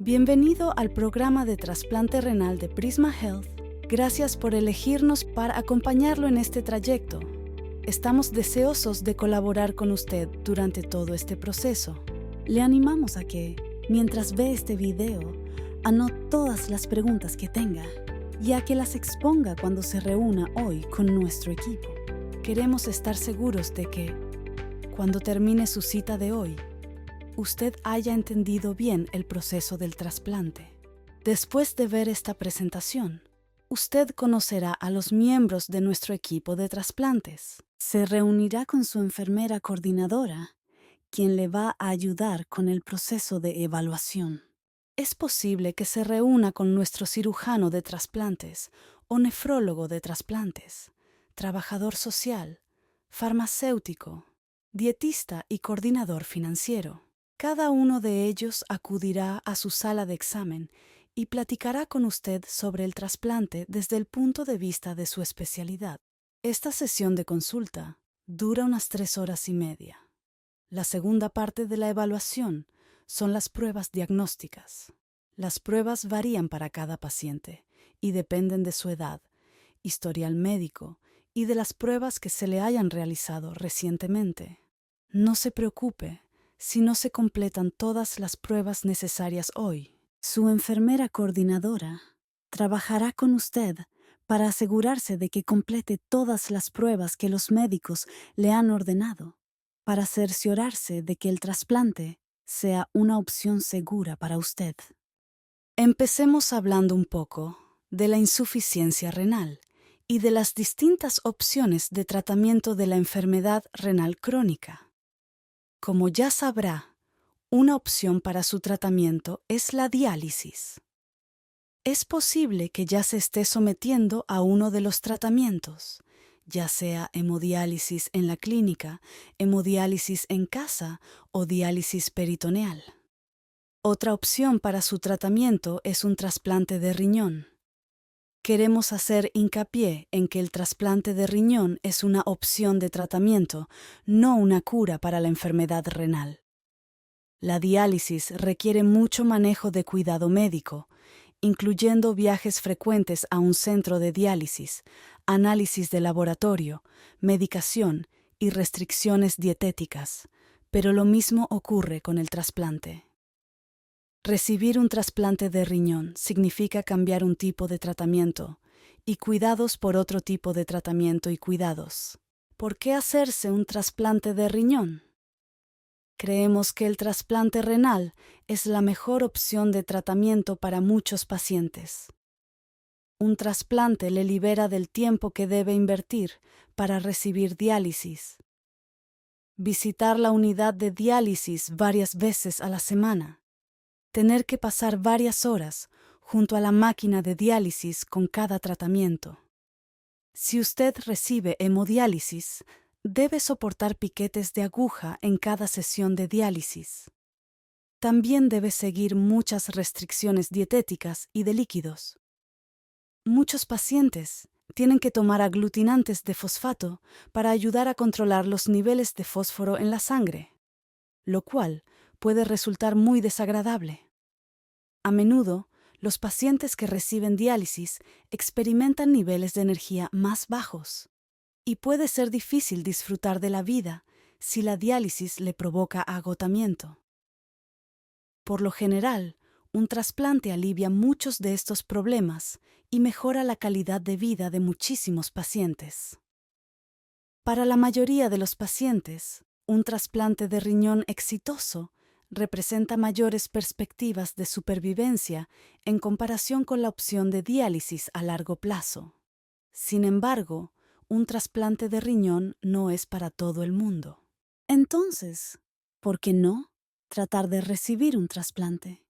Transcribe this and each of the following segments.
Bienvenido al programa de trasplante renal de Prisma Health. Gracias por elegirnos para acompañarlo en este trayecto. Estamos deseosos de colaborar con usted durante todo este proceso. Le animamos a que, mientras ve este video, anote todas las preguntas que tenga y a que las exponga cuando se reúna hoy con nuestro equipo. Queremos estar seguros de que, cuando termine su cita de hoy, usted haya entendido bien el proceso del trasplante. Después de ver esta presentación, usted conocerá a los miembros de nuestro equipo de trasplantes. Se reunirá con su enfermera coordinadora, quien le va a ayudar con el proceso de evaluación. Es posible que se reúna con nuestro cirujano de trasplantes o nefrólogo de trasplantes, trabajador social, farmacéutico, dietista y coordinador financiero. Cada uno de ellos acudirá a su sala de examen y platicará con usted sobre el trasplante desde el punto de vista de su especialidad. Esta sesión de consulta dura unas 3 horas y media. La segunda parte de la evaluación son las pruebas diagnósticas. Las pruebas varían para cada paciente y dependen de su edad, historial médico y de las pruebas que se le hayan realizado recientemente. No se preocupe si no se completan todas las pruebas necesarias hoy. Su enfermera coordinadora trabajará con usted para asegurarse de que complete todas las pruebas que los médicos le han ordenado, para cerciorarse de que el trasplante sea una opción segura para usted. Empecemos hablando un poco de la insuficiencia renal y de las distintas opciones de tratamiento de la enfermedad renal crónica. Como ya sabrá, una opción para su tratamiento es la diálisis. Es posible que ya se esté sometiendo a uno de los tratamientos, ya sea hemodiálisis en la clínica, hemodiálisis en casa o diálisis peritoneal. Otra opción para su tratamiento es un trasplante de riñón. Queremos hacer hincapié en que el trasplante de riñón es una opción de tratamiento, no una cura para la enfermedad renal. La diálisis requiere mucho manejo de cuidado médico, incluyendo viajes frecuentes a un centro de diálisis, análisis de laboratorio, medicación y restricciones dietéticas, pero lo mismo ocurre con el trasplante. Recibir un trasplante de riñón significa cambiar un tipo de tratamiento y cuidados por otro tipo de tratamiento y cuidados. ¿Por qué hacerse un trasplante de riñón? Creemos que el trasplante renal es la mejor opción de tratamiento para muchos pacientes. Un trasplante le libera del tiempo que debe invertir para recibir diálisis. Visitar la unidad de diálisis varias veces a la semana. Tener que pasar varias horas junto a la máquina de diálisis con cada tratamiento. Si usted recibe hemodiálisis, debe soportar piquetes de aguja en cada sesión de diálisis. También debe seguir muchas restricciones dietéticas y de líquidos. Muchos pacientes tienen que tomar aglutinantes de fosfato para ayudar a controlar los niveles de fósforo en la sangre, lo cual puede resultar muy desagradable. A menudo, los pacientes que reciben diálisis experimentan niveles de energía más bajos, y puede ser difícil disfrutar de la vida si la diálisis le provoca agotamiento. Por lo general, un trasplante alivia muchos de estos problemas y mejora la calidad de vida de muchísimos pacientes. Para la mayoría de los pacientes, un trasplante de riñón exitoso representa mayores perspectivas de supervivencia en comparación con la opción de diálisis a largo plazo. Sin embargo, un trasplante de riñón no es para todo el mundo. Entonces, ¿por qué no tratar de recibir un trasplante?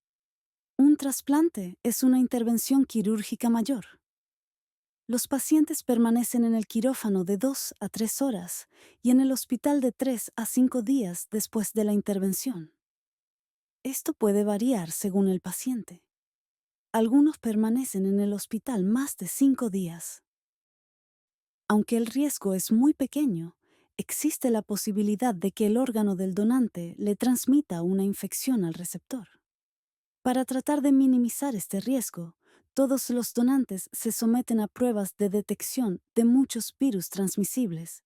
Un trasplante es una intervención quirúrgica mayor. Los pacientes permanecen en el quirófano de 2 a 3 horas y en el hospital de 3 a 5 días después de la intervención. Esto puede variar según el paciente. Algunos permanecen en el hospital más de 5 días. Aunque el riesgo es muy pequeño, existe la posibilidad de que el órgano del donante le transmita una infección al receptor. Para tratar de minimizar este riesgo, todos los donantes se someten a pruebas de detección de muchos virus transmisibles,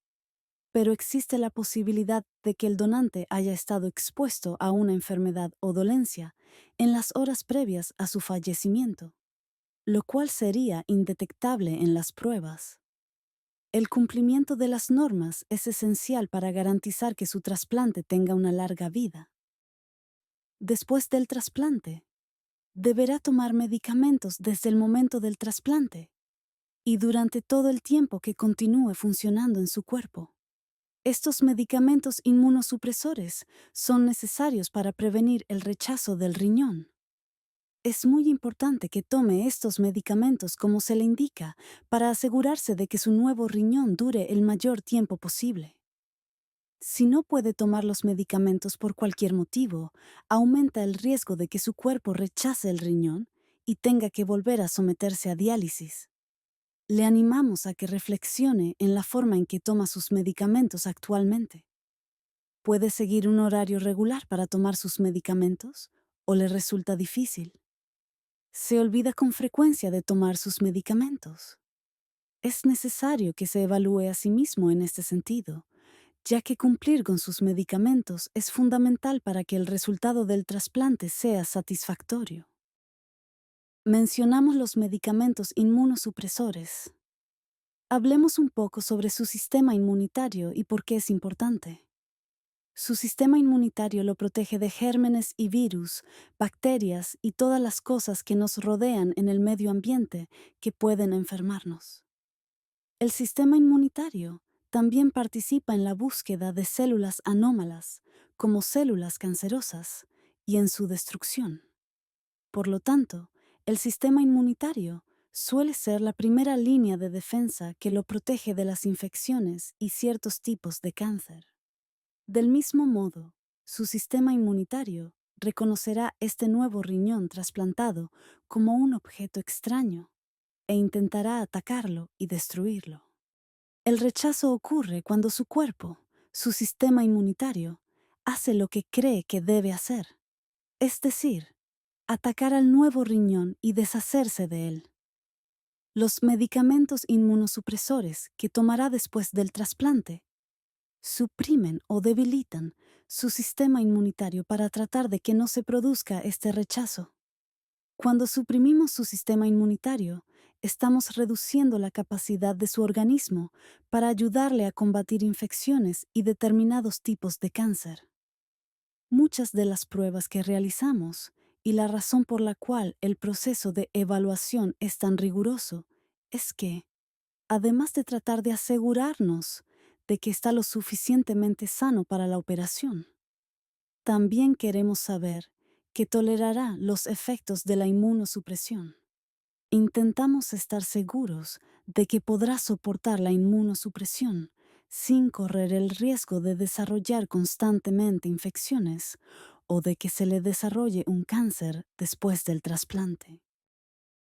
pero existe la posibilidad de que el donante haya estado expuesto a una enfermedad o dolencia en las horas previas a su fallecimiento, lo cual sería indetectable en las pruebas. El cumplimiento de las normas es esencial para garantizar que su trasplante tenga una larga vida. Después del trasplante, deberá tomar medicamentos desde el momento del trasplante y durante todo el tiempo que continúe funcionando en su cuerpo. Estos medicamentos inmunosupresores son necesarios para prevenir el rechazo del riñón. Es muy importante que tome estos medicamentos como se le indica para asegurarse de que su nuevo riñón dure el mayor tiempo posible. Si no puede tomar los medicamentos por cualquier motivo, aumenta el riesgo de que su cuerpo rechace el riñón y tenga que volver a someterse a diálisis. Le animamos a que reflexione en la forma en que toma sus medicamentos actualmente. ¿Puede seguir un horario regular para tomar sus medicamentos o le resulta difícil? ¿Se olvida con frecuencia de tomar sus medicamentos? Es necesario que se evalúe a sí mismo en este sentido, ya que cumplir con sus medicamentos es fundamental para que el resultado del trasplante sea satisfactorio. Mencionamos los medicamentos inmunosupresores. Hablemos un poco sobre su sistema inmunitario y por qué es importante. Su sistema inmunitario lo protege de gérmenes y virus, bacterias y todas las cosas que nos rodean en el medio ambiente que pueden enfermarnos. El sistema inmunitario también participa en la búsqueda de células anómalas, como células cancerosas, y en su destrucción. Por lo tanto, el sistema inmunitario suele ser la primera línea de defensa que lo protege de las infecciones y ciertos tipos de cáncer. Del mismo modo, su sistema inmunitario reconocerá este nuevo riñón trasplantado como un objeto extraño e intentará atacarlo y destruirlo. El rechazo ocurre cuando su cuerpo, su sistema inmunitario, hace lo que cree que debe hacer, es decir, atacar al nuevo riñón y deshacerse de él. Los medicamentos inmunosupresores que tomará después del trasplante suprimen o debilitan su sistema inmunitario para tratar de que no se produzca este rechazo. Cuando suprimimos su sistema inmunitario, estamos reduciendo la capacidad de su organismo para ayudarle a combatir infecciones y determinados tipos de cáncer. Muchas de las pruebas que realizamos y la razón por la cual el proceso de evaluación es tan riguroso es que, además de tratar de asegurarnos de que está lo suficientemente sano para la operación, también queremos saber que tolerará los efectos de la inmunosupresión. Intentamos estar seguros de que podrá soportar la inmunosupresión sin correr el riesgo de desarrollar constantemente infecciones o de que se le desarrolle un cáncer después del trasplante.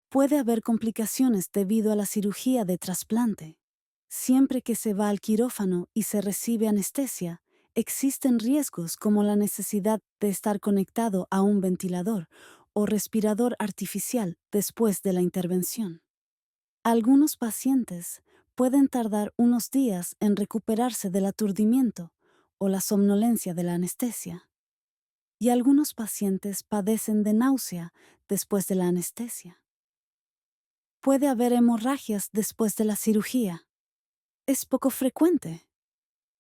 Puede haber complicaciones debido a la cirugía de trasplante. Siempre que se va al quirófano y se recibe anestesia, existen riesgos como la necesidad de estar conectado a un ventilador o respirador artificial después de la intervención. Algunos pacientes pueden tardar unos días en recuperarse del aturdimiento o la somnolencia de la anestesia, y algunos pacientes padecen de náusea después de la anestesia. Puede haber hemorragias después de la cirugía. Es poco frecuente,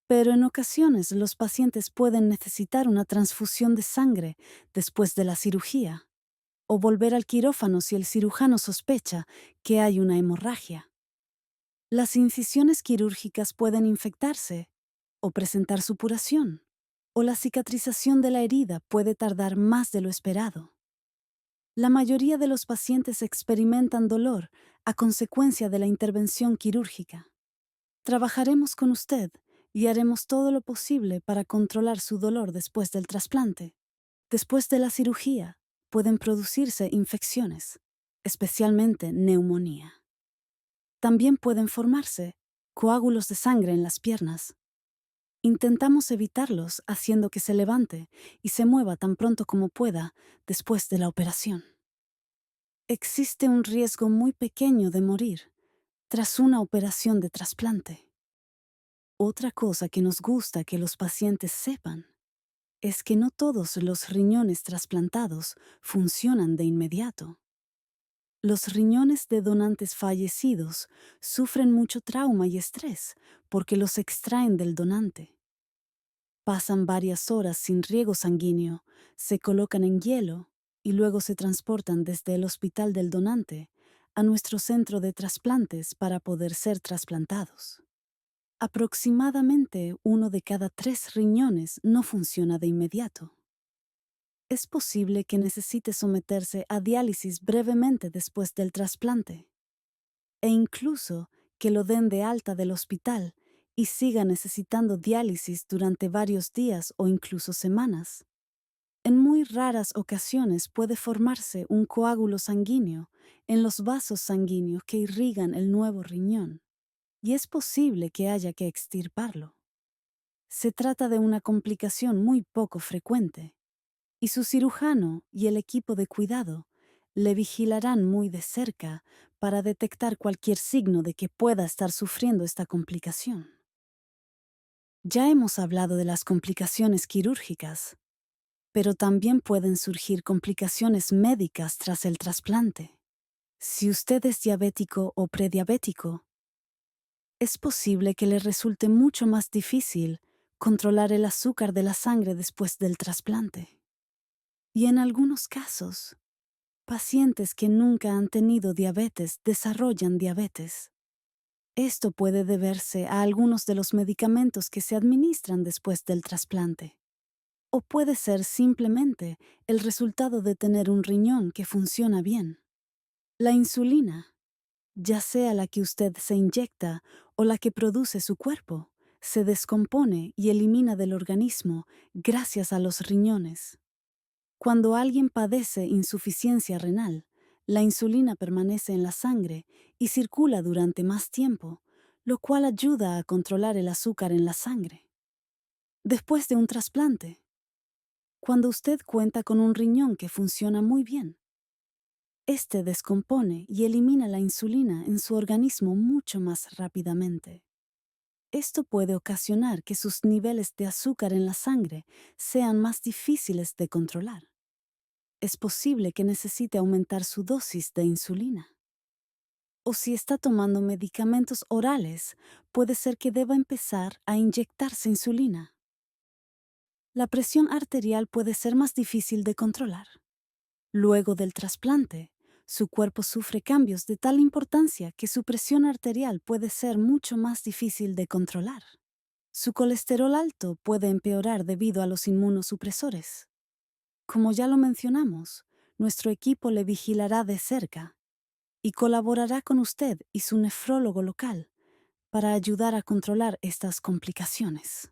pero en ocasiones los pacientes pueden necesitar una transfusión de sangre después de la cirugía o volver al quirófano si el cirujano sospecha que hay una hemorragia. Las incisiones quirúrgicas pueden infectarse o presentar supuración, o la cicatrización de la herida puede tardar más de lo esperado. La mayoría de los pacientes experimentan dolor a consecuencia de la intervención quirúrgica. Trabajaremos con usted y haremos todo lo posible para controlar su dolor después del trasplante. Después de la cirugía, pueden producirse infecciones, especialmente neumonía. También pueden formarse coágulos de sangre en las piernas. Intentamos evitarlos haciendo que se levante y se mueva tan pronto como pueda después de la operación. Existe un riesgo muy pequeño de morir tras una operación de trasplante. Otra cosa que nos gusta que los pacientes sepan es que no todos los riñones trasplantados funcionan de inmediato. Los riñones de donantes fallecidos sufren mucho trauma y estrés porque los extraen del donante. Pasan varias horas sin riego sanguíneo, se colocan en hielo y luego se transportan desde el hospital del donante a nuestro centro de trasplantes para poder ser trasplantados. Aproximadamente 1 de cada 3 riñones no funciona de inmediato. Es posible que necesite someterse a diálisis brevemente después del trasplante, e incluso que lo den de alta del hospital y siga necesitando diálisis durante varios días o incluso semanas. En muy raras ocasiones puede formarse un coágulo sanguíneo en los vasos sanguíneos que irrigan el nuevo riñón, y es posible que haya que extirparlo. Se trata de una complicación muy poco frecuente, y su cirujano y el equipo de cuidado le vigilarán muy de cerca para detectar cualquier signo de que pueda estar sufriendo esta complicación. Ya hemos hablado de las complicaciones quirúrgicas, pero también pueden surgir complicaciones médicas tras el trasplante. Si usted es diabético o prediabético, es posible que le resulte mucho más difícil controlar el azúcar de la sangre después del trasplante. Y en algunos casos, pacientes que nunca han tenido diabetes desarrollan diabetes. Esto puede deberse a algunos de los medicamentos que se administran después del trasplante. O puede ser simplemente el resultado de tener un riñón que funciona bien. La insulina, ya sea la que usted se inyecta o la que produce su cuerpo, se descompone y elimina del organismo gracias a los riñones. Cuando alguien padece insuficiencia renal, la insulina permanece en la sangre y circula durante más tiempo, lo cual ayuda a controlar el azúcar en la sangre. Después de un trasplante, cuando usted cuenta con un riñón que funciona muy bien, este descompone y elimina la insulina en su organismo mucho más rápidamente. Esto puede ocasionar que sus niveles de azúcar en la sangre sean más difíciles de controlar. Es posible que necesite aumentar su dosis de insulina. O si está tomando medicamentos orales, puede ser que deba empezar a inyectarse insulina. La presión arterial puede ser más difícil de controlar. Luego del trasplante, su cuerpo sufre cambios de tal importancia que su presión arterial puede ser mucho más difícil de controlar. Su colesterol alto puede empeorar debido a los inmunosupresores. Como ya lo mencionamos, nuestro equipo le vigilará de cerca y colaborará con usted y su nefrólogo local para ayudar a controlar estas complicaciones.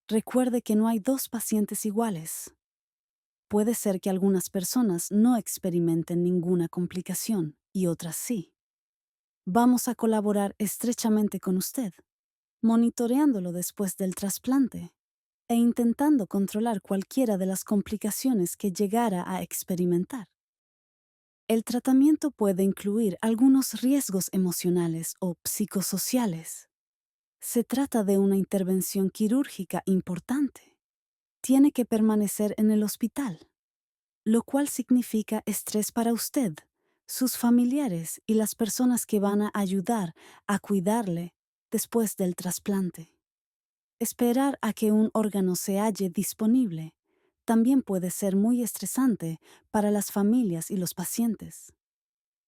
Recuerde que no hay 2 pacientes iguales. Puede ser que algunas personas no experimenten ninguna complicación y otras sí. Vamos a colaborar estrechamente con usted, monitoreándolo después del trasplante e intentando controlar cualquiera de las complicaciones que llegara a experimentar. El tratamiento puede incluir algunos riesgos emocionales o psicosociales. Se trata de una intervención quirúrgica importante. Tiene que permanecer en el hospital, lo cual significa estrés para usted, sus familiares y las personas que van a ayudar a cuidarle después del trasplante. Esperar a que un órgano se halle disponible también puede ser muy estresante para las familias y los pacientes.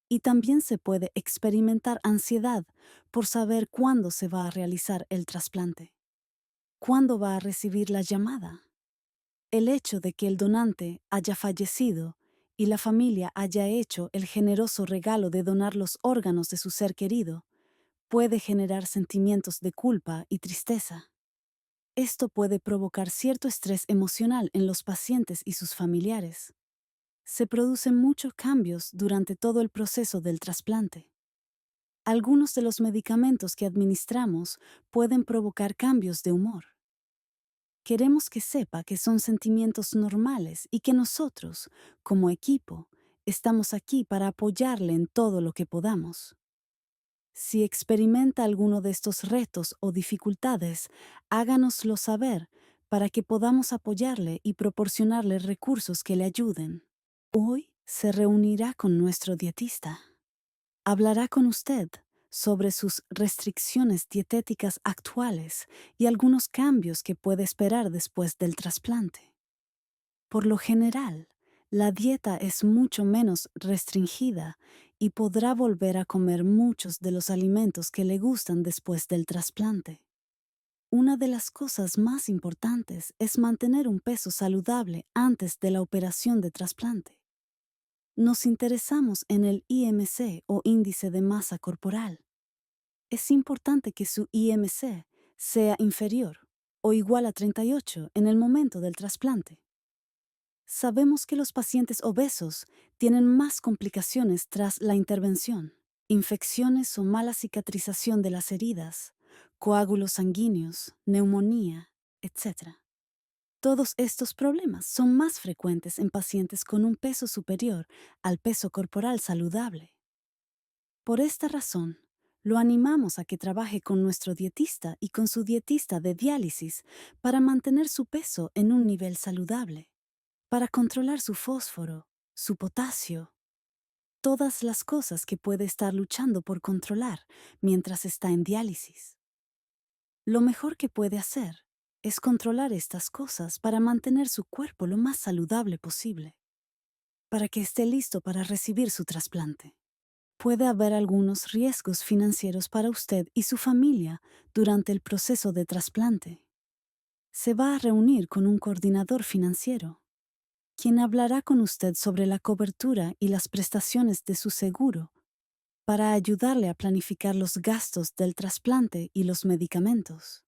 Y también se puede experimentar ansiedad por saber cuándo se va a realizar el trasplante, cuándo va a recibir la llamada. El hecho de que el donante haya fallecido y la familia haya hecho el generoso regalo de donar los órganos de su ser querido puede generar sentimientos de culpa y tristeza. Esto puede provocar cierto estrés emocional en los pacientes y sus familiares. Se producen muchos cambios durante todo el proceso del trasplante. Algunos de los medicamentos que administramos pueden provocar cambios de humor. Queremos que sepa que son sentimientos normales y que nosotros, como equipo, estamos aquí para apoyarle en todo lo que podamos. Si experimenta alguno de estos retos o dificultades, háganoslo saber para que podamos apoyarle y proporcionarle recursos que le ayuden. Hoy se reunirá con nuestro dietista. Hablará con usted sobre sus restricciones dietéticas actuales y algunos cambios que puede esperar después del trasplante. Por lo general, la dieta es mucho menos restringida y podrá volver a comer muchos de los alimentos que le gustan después del trasplante. Una de las cosas más importantes es mantener un peso saludable antes de la operación de trasplante. Nos interesamos en el IMC o índice de masa corporal. Es importante que su IMC sea inferior o igual a 38 en el momento del trasplante. Sabemos que los pacientes obesos tienen más complicaciones tras la intervención, infecciones o mala cicatrización de las heridas, coágulos sanguíneos, neumonía, etc. Todos estos problemas son más frecuentes en pacientes con un peso superior al peso corporal saludable. Por esta razón, lo animamos a que trabaje con nuestro dietista y con su dietista de diálisis para mantener su peso en un nivel saludable, para controlar su fósforo, su potasio, todas las cosas que puede estar luchando por controlar mientras está en diálisis. Lo mejor que puede hacer es controlar estas cosas para mantener su cuerpo lo más saludable posible, para que esté listo para recibir su trasplante. Puede haber algunos riesgos financieros para usted y su familia durante el proceso de trasplante. Se va a reunir con un coordinador financiero, quien hablará con usted sobre la cobertura y las prestaciones de su seguro para ayudarle a planificar los gastos del trasplante y los medicamentos.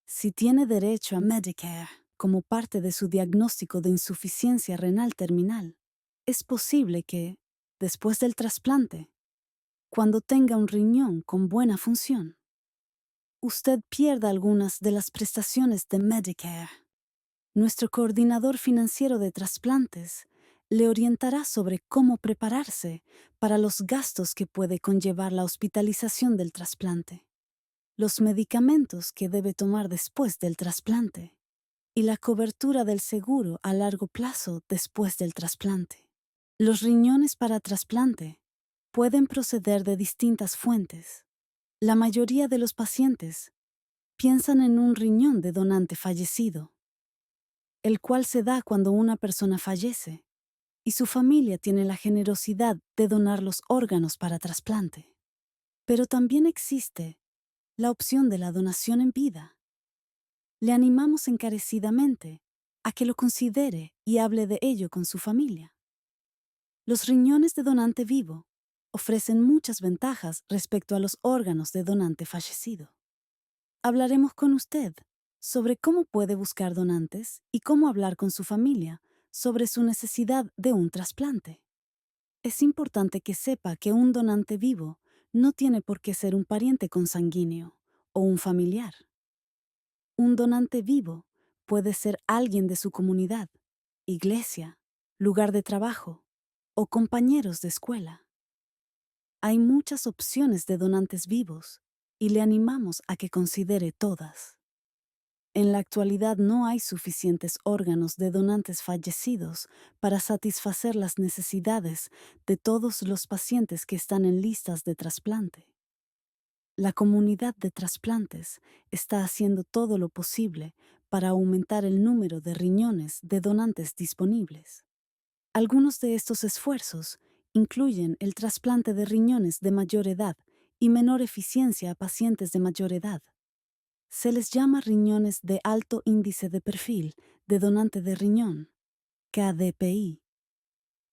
Si tiene derecho a Medicare como parte de su diagnóstico de insuficiencia renal terminal, es posible que, después del trasplante, cuando tenga un riñón con buena función, usted pierda algunas de las prestaciones de Medicare. Nuestro coordinador financiero de trasplantes le orientará sobre cómo prepararse para los gastos que puede conllevar la hospitalización del trasplante, los medicamentos que debe tomar después del trasplante y la cobertura del seguro a largo plazo después del trasplante. Los riñones para trasplante pueden proceder de distintas fuentes. La mayoría de los pacientes piensan en un riñón de donante fallecido, el cual se da cuando una persona fallece y su familia tiene la generosidad de donar los órganos para trasplante. Pero también existe la opción de la donación en vida. Le animamos encarecidamente a que lo considere y hable de ello con su familia. Los riñones de donante vivo ofrecen muchas ventajas respecto a los órganos de donante fallecido. Hablaremos con usted sobre cómo puede buscar donantes y cómo hablar con su familia sobre su necesidad de un trasplante. Es importante que sepa que un donante vivo no tiene por qué ser un pariente consanguíneo o un familiar. Un donante vivo puede ser alguien de su comunidad, iglesia, lugar de trabajo o compañeros de escuela. Hay muchas opciones de donantes vivos y le animamos a que considere todas. En la actualidad no hay suficientes órganos de donantes fallecidos para satisfacer las necesidades de todos los pacientes que están en listas de trasplante. La comunidad de trasplantes está haciendo todo lo posible para aumentar el número de riñones de donantes disponibles. Algunos de estos esfuerzos incluyen el trasplante de riñones de mayor edad y menor eficiencia a pacientes de mayor edad. Se les llama riñones de alto índice de perfil de donante de riñón, KDPI.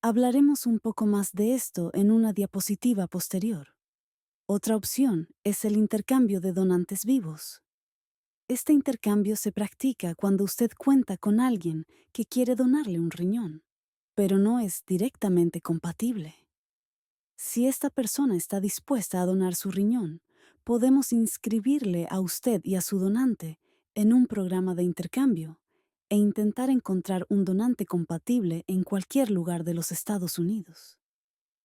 Hablaremos un poco más de esto en una diapositiva posterior. Otra opción es el intercambio de donantes vivos. Este intercambio se practica cuando usted cuenta con alguien que quiere donarle un riñón, pero no es directamente compatible. Si esta persona está dispuesta a donar su riñón, podemos inscribirle a usted y a su donante en un programa de intercambio e intentar encontrar un donante compatible en cualquier lugar de los Estados Unidos.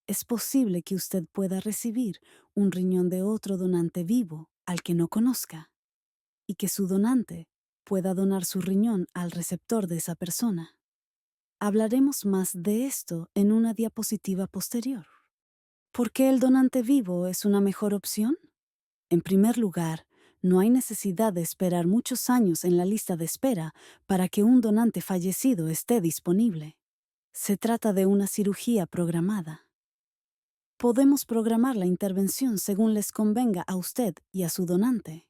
Es posible que usted pueda recibir un riñón de otro donante vivo al que no conozca y que su donante pueda donar su riñón al receptor de esa persona. Hablaremos más de esto en una diapositiva posterior. ¿Por qué el donante vivo es una mejor opción? En primer lugar, no hay necesidad de esperar muchos años en la lista de espera para que un donante fallecido esté disponible. Se trata de una cirugía programada. Podemos programar la intervención según les convenga a usted y a su donante.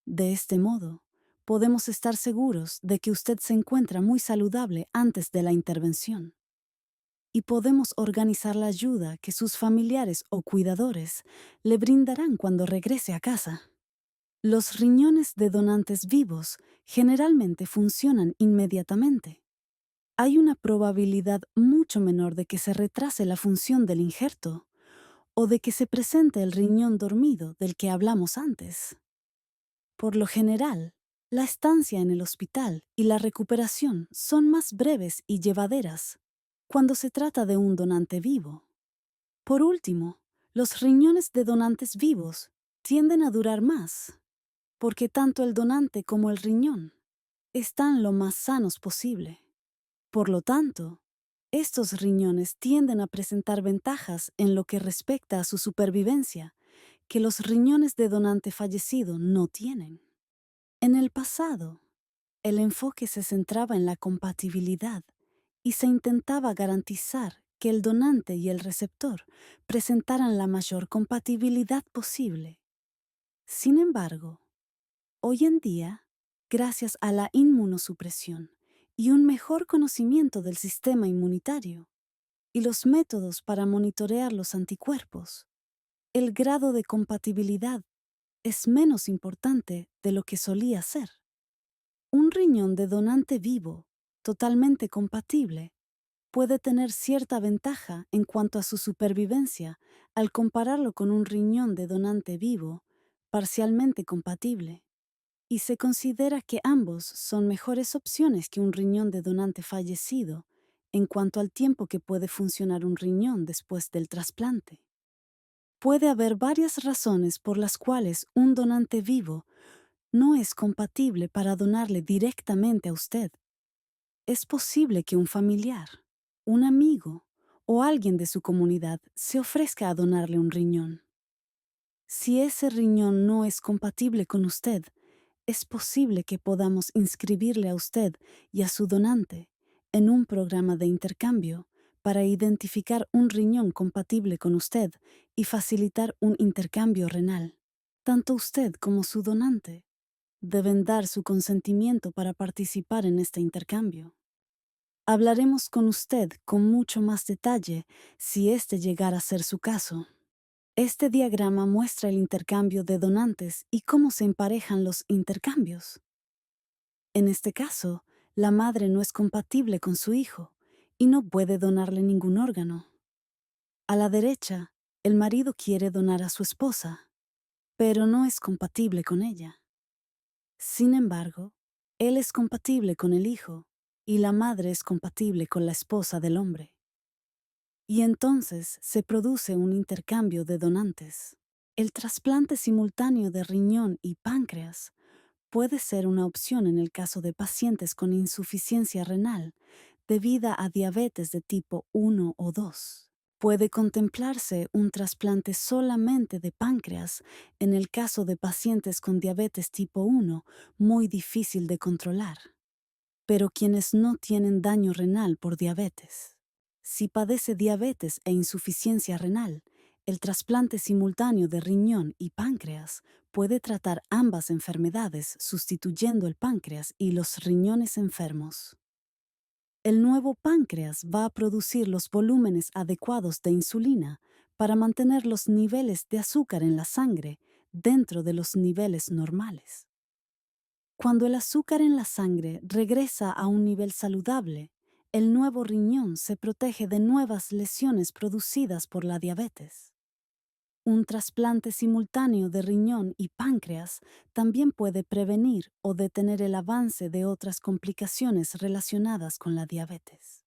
De este modo, podemos estar seguros de que usted se encuentra muy saludable antes de la intervención. Y podemos organizar la ayuda que sus familiares o cuidadores le brindarán cuando regrese a casa. Los riñones de donantes vivos generalmente funcionan inmediatamente. Hay una probabilidad mucho menor de que se retrase la función del injerto o de que se presente el riñón dormido del que hablamos antes. Por lo general, la estancia en el hospital y la recuperación son más breves y llevaderas cuando se trata de un donante vivo. Por último, los riñones de donantes vivos tienden a durar más, porque tanto el donante como el riñón están lo más sanos posible. Por lo tanto, estos riñones tienden a presentar ventajas en lo que respecta a su supervivencia que los riñones de donante fallecido no tienen. En el pasado, el enfoque se centraba en la compatibilidad y se intentaba garantizar que el donante y el receptor presentaran la mayor compatibilidad posible. Sin embargo, hoy en día, gracias a la inmunosupresión y un mejor conocimiento del sistema inmunitario y los métodos para monitorear los anticuerpos, el grado de compatibilidad es menos importante de lo que solía ser. Un riñón de donante vivo, totalmente compatible, puede tener cierta ventaja en cuanto a su supervivencia al compararlo con un riñón de donante vivo, parcialmente compatible, y se considera que ambos son mejores opciones que un riñón de donante fallecido en cuanto al tiempo que puede funcionar un riñón después del trasplante. Puede haber varias razones por las cuales un donante vivo no es compatible para donarle directamente a usted. Es posible que un familiar, un amigo o alguien de su comunidad se ofrezca a donarle un riñón. Si ese riñón no es compatible con usted, es posible que podamos inscribirle a usted y a su donante en un programa de intercambio para identificar un riñón compatible con usted y facilitar un intercambio renal. Tanto usted como su donante deben dar su consentimiento para participar en este intercambio. Hablaremos con usted con mucho más detalle si este llegara a ser su caso. Este diagrama muestra el intercambio de donantes y cómo se emparejan los intercambios. En este caso, la madre no es compatible con su hijo y no puede donarle ningún órgano. A la derecha, el marido quiere donar a su esposa, pero no es compatible con ella. Sin embargo, él es compatible con el hijo y la madre es compatible con la esposa del hombre. Y entonces se produce un intercambio de donantes. El trasplante simultáneo de riñón y páncreas puede ser una opción en el caso de pacientes con insuficiencia renal debida a diabetes de tipo 1 o 2. Puede contemplarse un trasplante solamente de páncreas en el caso de pacientes con diabetes tipo 1 muy difícil de controlar, pero quienes no tienen daño renal por diabetes. Si padece diabetes e insuficiencia renal, el trasplante simultáneo de riñón y páncreas puede tratar ambas enfermedades sustituyendo el páncreas y los riñones enfermos. El nuevo páncreas va a producir los volúmenes adecuados de insulina para mantener los niveles de azúcar en la sangre dentro de los niveles normales. Cuando el azúcar en la sangre regresa a un nivel saludable, el nuevo riñón se protege de nuevas lesiones producidas por la diabetes. Un trasplante simultáneo de riñón y páncreas también puede prevenir o detener el avance de otras complicaciones relacionadas con la diabetes.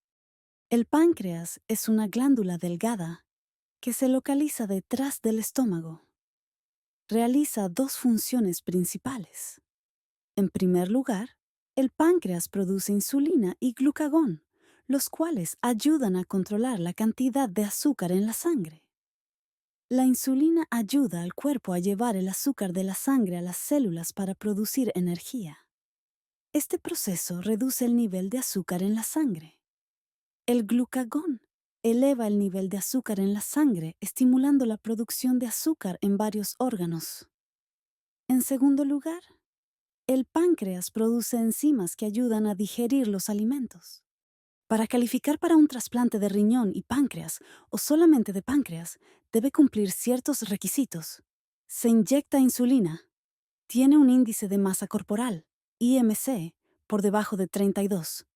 El páncreas es una glándula delgada que se localiza detrás del estómago. Realiza dos funciones principales. En primer lugar, el páncreas produce insulina y glucagón, los cuales ayudan a controlar la cantidad de azúcar en la sangre. La insulina ayuda al cuerpo a llevar el azúcar de la sangre a las células para producir energía. Este proceso reduce el nivel de azúcar en la sangre. El glucagón eleva el nivel de azúcar en la sangre, estimulando la producción de azúcar en varios órganos. En segundo lugar, el páncreas produce enzimas que ayudan a digerir los alimentos. Para calificar para un trasplante de riñón y páncreas, o solamente de páncreas, debe cumplir ciertos requisitos. Se inyecta insulina. Tiene un índice de masa corporal, IMC, por debajo de 32.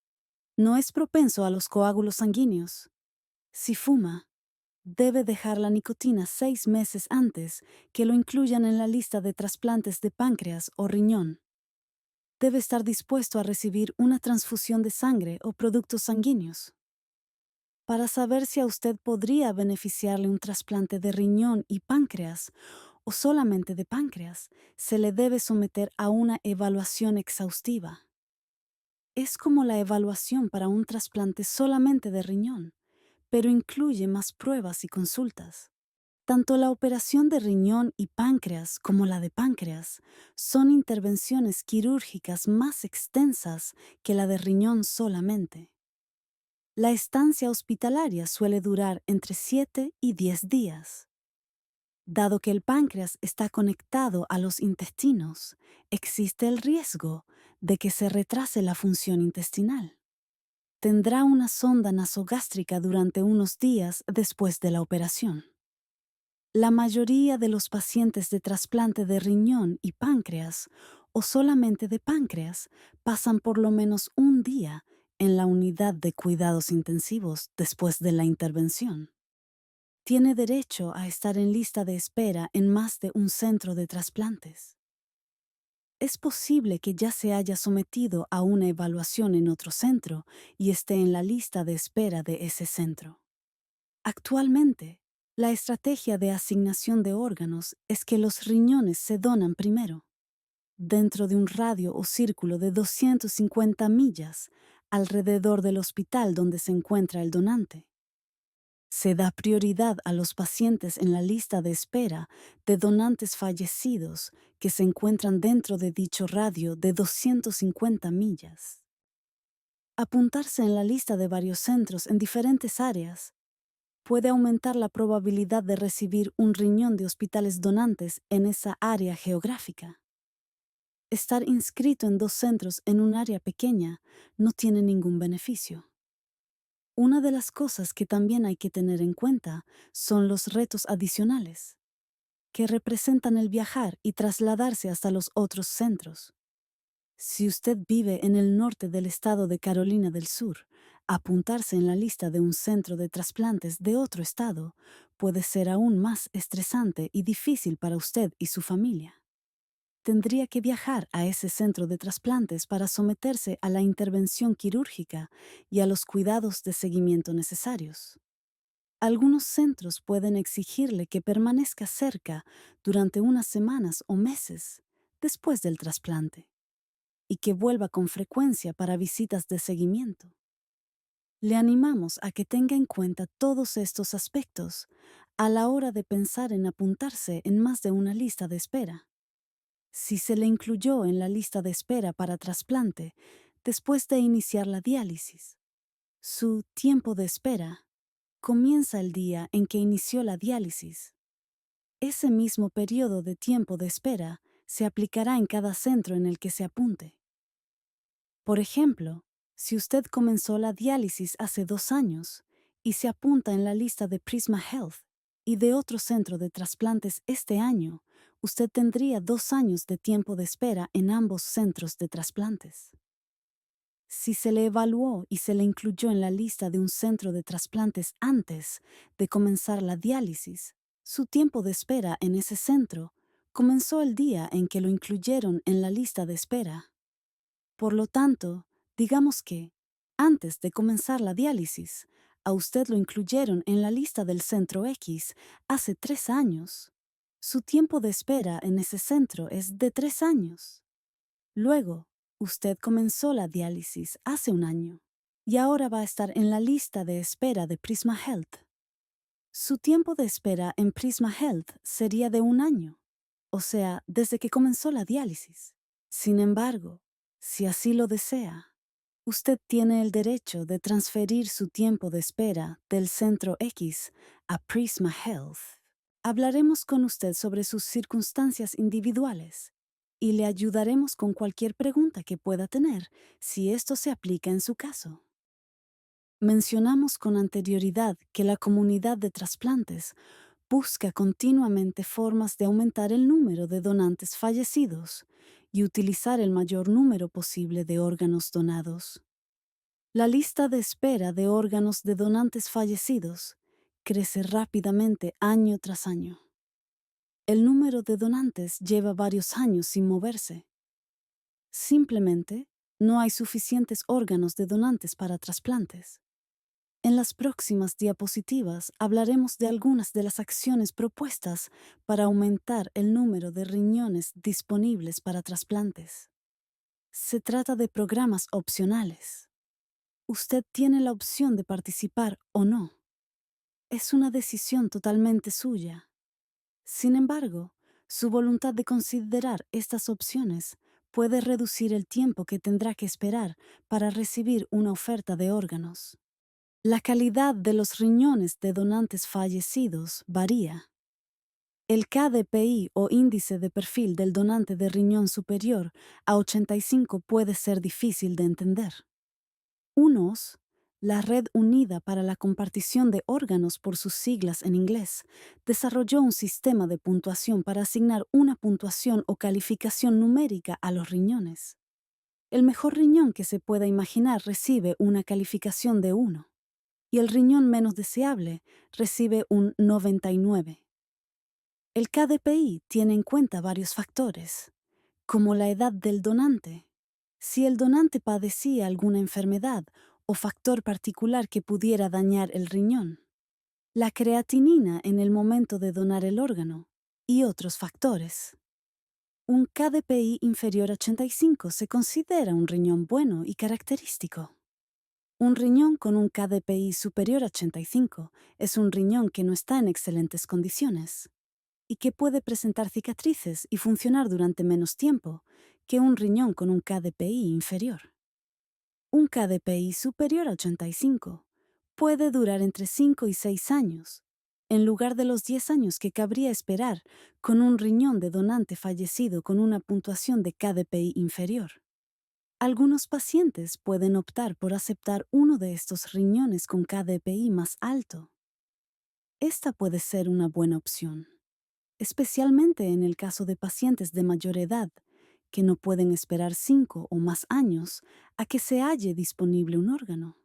No es propenso a los coágulos sanguíneos. Si fuma, debe dejar la nicotina 6 meses antes que lo incluyan en la lista de trasplantes de páncreas o riñón. Debe estar dispuesto a recibir una transfusión de sangre o productos sanguíneos. Para saber si a usted podría beneficiarle un trasplante de riñón y páncreas o solamente de páncreas, se le debe someter a una evaluación exhaustiva. Es como la evaluación para un trasplante solamente de riñón, pero incluye más pruebas y consultas. Tanto la operación de riñón y páncreas como la de páncreas son intervenciones quirúrgicas más extensas que la de riñón solamente. La estancia hospitalaria suele durar entre 7 y 10 días. Dado que el páncreas está conectado a los intestinos, existe el riesgo de que se retrase la función intestinal. Tendrá una sonda nasogástrica durante unos días después de la operación. La mayoría de los pacientes de trasplante de riñón y páncreas, o solamente de páncreas, pasan por lo menos un día en la unidad de cuidados intensivos después de la intervención. Tiene derecho a estar en lista de espera en más de un centro de trasplantes. Es posible que ya se haya sometido a una evaluación en otro centro y esté en la lista de espera de ese centro. Actualmente, la estrategia de asignación de órganos es que los riñones se donan primero, dentro de un radio o círculo de 250 millas alrededor del hospital donde se encuentra el donante. Se da prioridad a los pacientes en la lista de espera de donantes fallecidos que se encuentran dentro de dicho radio de 250 millas. Apuntarse en la lista de varios centros en diferentes áreas puede aumentar la probabilidad de recibir un riñón de hospitales donantes en esa área geográfica. Estar inscrito en 2 centros en un área pequeña no tiene ningún beneficio. Una de las cosas que también hay que tener en cuenta son los retos adicionales, que representan el viajar y trasladarse hasta los otros centros. Si usted vive en el norte del estado de Carolina del Sur, apuntarse en la lista de un centro de trasplantes de otro estado puede ser aún más estresante y difícil para usted y su familia. Tendría que viajar a ese centro de trasplantes para someterse a la intervención quirúrgica y a los cuidados de seguimiento necesarios. Algunos centros pueden exigirle que permanezca cerca durante unas semanas o meses después del trasplante y que vuelva con frecuencia para visitas de seguimiento. Le animamos a que tenga en cuenta todos estos aspectos a la hora de pensar en apuntarse en más de una lista de espera. Si se le incluyó en la lista de espera para trasplante después de iniciar la diálisis, su tiempo de espera comienza el día en que inició la diálisis. Ese mismo periodo de tiempo de espera se aplicará en cada centro en el que se apunte. Por ejemplo, si usted comenzó la diálisis hace 2 años y se apunta en la lista de Prisma Health y de otro centro de trasplantes este año, usted tendría 2 años de tiempo de espera en ambos centros de trasplantes. Si se le evaluó y se le incluyó en la lista de un centro de trasplantes antes de comenzar la diálisis, Su tiempo de espera en ese centro comenzó el día en que lo incluyeron en la lista de espera. Por lo tanto, digamos que, antes de comenzar la diálisis, a usted lo incluyeron en la lista del centro X hace 3 años. Su tiempo de espera en ese centro es de 3 años. Luego, usted comenzó la diálisis hace 1 año y ahora va a estar en la lista de espera de Prisma Health. Su tiempo de espera en Prisma Health sería de 1 año, o sea, desde que comenzó la diálisis. Sin embargo, si así lo desea, usted tiene el derecho de transferir su tiempo de espera del centro X a Prisma Health. Hablaremos con usted sobre sus circunstancias individuales y le ayudaremos con cualquier pregunta que pueda tener si esto se aplica en su caso. Mencionamos con anterioridad que la comunidad de trasplantes busca continuamente formas de aumentar el número de donantes fallecidos y utilizar el mayor número posible de órganos donados. La lista de espera de órganos de donantes fallecidos crece rápidamente año tras año. El número de donantes lleva varios años sin moverse. Simplemente, no hay suficientes órganos de donantes para trasplantes. En las próximas diapositivas hablaremos de algunas de las acciones propuestas para aumentar el número de riñones disponibles para trasplantes. Se trata de programas opcionales. Usted tiene la opción de participar o no. Es una decisión totalmente suya. Sin embargo, su voluntad de considerar estas opciones puede reducir el tiempo que tendrá que esperar para recibir una oferta de órganos. La calidad de los riñones de donantes fallecidos varía. El KDPI o índice de perfil del donante de riñón superior a 85 puede ser difícil de entender. UNOS, la Red Unida para la Compartición de Órganos por sus siglas en inglés, desarrolló un sistema de puntuación para asignar una puntuación o calificación numérica a los riñones. El mejor riñón que se pueda imaginar recibe una calificación de 1. Y el riñón menos deseable recibe un 99. El KDPI tiene en cuenta varios factores, como la edad del donante, si el donante padecía alguna enfermedad o factor particular que pudiera dañar el riñón, la creatinina en el momento de donar el órgano y otros factores. Un KDPI inferior a 85 se considera un riñón bueno y característico. Un riñón con un KDPI superior a 85 es un riñón que no está en excelentes condiciones y que puede presentar cicatrices y funcionar durante menos tiempo que un riñón con un KDPI inferior. Un KDPI superior a 85 puede durar entre 5 y 6 años, en lugar de los 10 años que cabría esperar con un riñón de donante fallecido con una puntuación de KDPI inferior. Algunos pacientes pueden optar por aceptar uno de estos riñones con KDPI más alto. Esta puede ser una buena opción, especialmente en el caso de pacientes de mayor edad que no pueden esperar 5 o más años a que se halle disponible un órgano,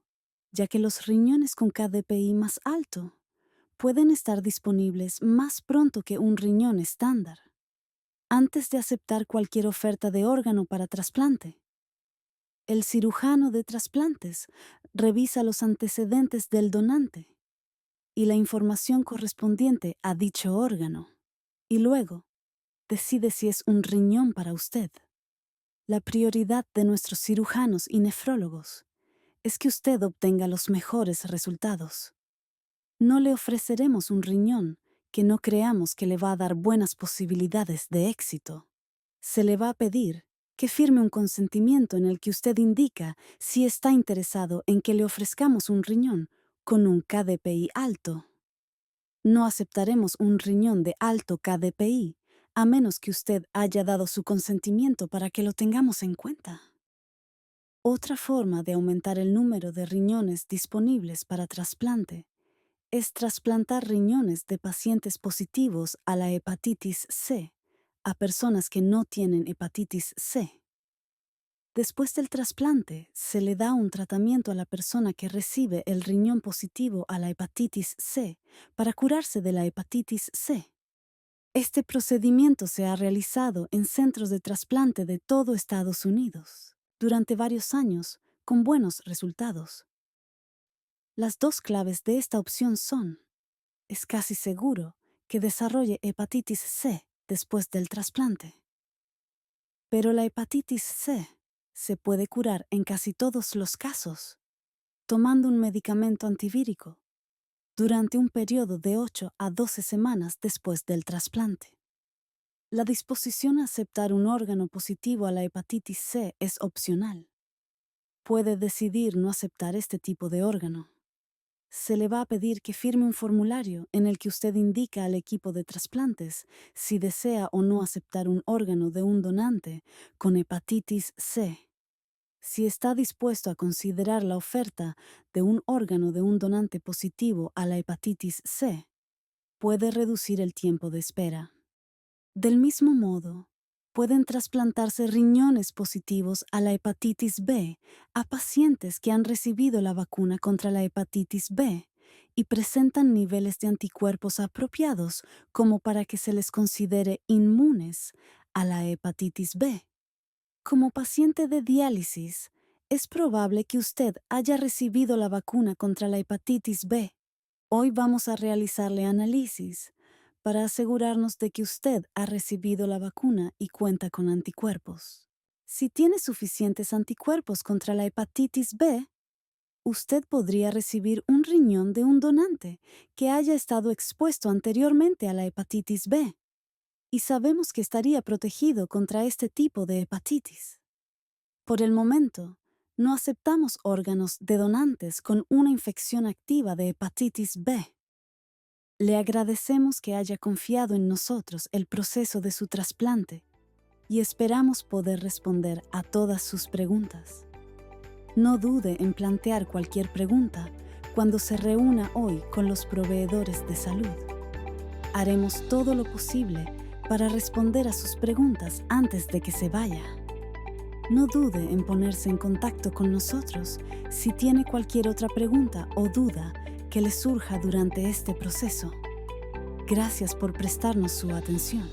ya que los riñones con KDPI más alto pueden estar disponibles más pronto que un riñón estándar. Antes de aceptar cualquier oferta de órgano para trasplante, el cirujano de trasplantes revisa los antecedentes del donante y la información correspondiente a dicho órgano, y luego decide si es un riñón para usted. La prioridad de nuestros cirujanos y nefrólogos es que usted obtenga los mejores resultados. No le ofreceremos un riñón que no creamos que le va a dar buenas posibilidades de éxito. Se le va a pedir que firme un consentimiento en el que usted indica si está interesado en que le ofrezcamos un riñón con un KDPI alto. No aceptaremos un riñón de alto KDPI a menos que usted haya dado su consentimiento para que lo tengamos en cuenta. Otra forma de aumentar el número de riñones disponibles para trasplante es trasplantar riñones de pacientes positivos a la hepatitis C a personas que no tienen hepatitis C. Después del trasplante, se le da un tratamiento a la persona que recibe el riñón positivo a la hepatitis C para curarse de la hepatitis C. Este procedimiento se ha realizado en centros de trasplante de todo Estados Unidos durante varios años, con buenos resultados. Las dos claves de esta opción son: es casi seguro que desarrolle hepatitis C después del trasplante. Pero la hepatitis C se puede curar en casi todos los casos, tomando un medicamento antivírico durante un periodo de 8 a 12 semanas después del trasplante. La disposición a aceptar un órgano positivo a la hepatitis C es opcional. Puede decidir no aceptar este tipo de órgano. Se le va a pedir que firme un formulario en el que usted indica al equipo de trasplantes si desea o no aceptar un órgano de un donante con hepatitis C. Si está dispuesto a considerar la oferta de un órgano de un donante positivo a la hepatitis C, puede reducir el tiempo de espera. Del mismo modo, pueden trasplantarse riñones positivos a la hepatitis B a pacientes que han recibido la vacuna contra la hepatitis B y presentan niveles de anticuerpos apropiados como para que se les considere inmunes a la hepatitis B. Como paciente de diálisis, es probable que usted haya recibido la vacuna contra la hepatitis B. Hoy vamos a realizarle análisis para asegurarnos de que usted ha recibido la vacuna y cuenta con anticuerpos. Si tiene suficientes anticuerpos contra la hepatitis B, usted podría recibir un riñón de un donante que haya estado expuesto anteriormente a la hepatitis B. Y sabemos que estaría protegido contra este tipo de hepatitis. Por el momento, no aceptamos órganos de donantes con una infección activa de hepatitis B. Le agradecemos que haya confiado en nosotros el proceso de su trasplante y esperamos poder responder a todas sus preguntas. No dude en plantear cualquier pregunta cuando se reúna hoy con los proveedores de salud. Haremos todo lo posible para responder a sus preguntas antes de que se vaya. No dude en ponerse en contacto con nosotros si tiene cualquier otra pregunta o duda que le surja durante este proceso. Gracias por prestarnos su atención.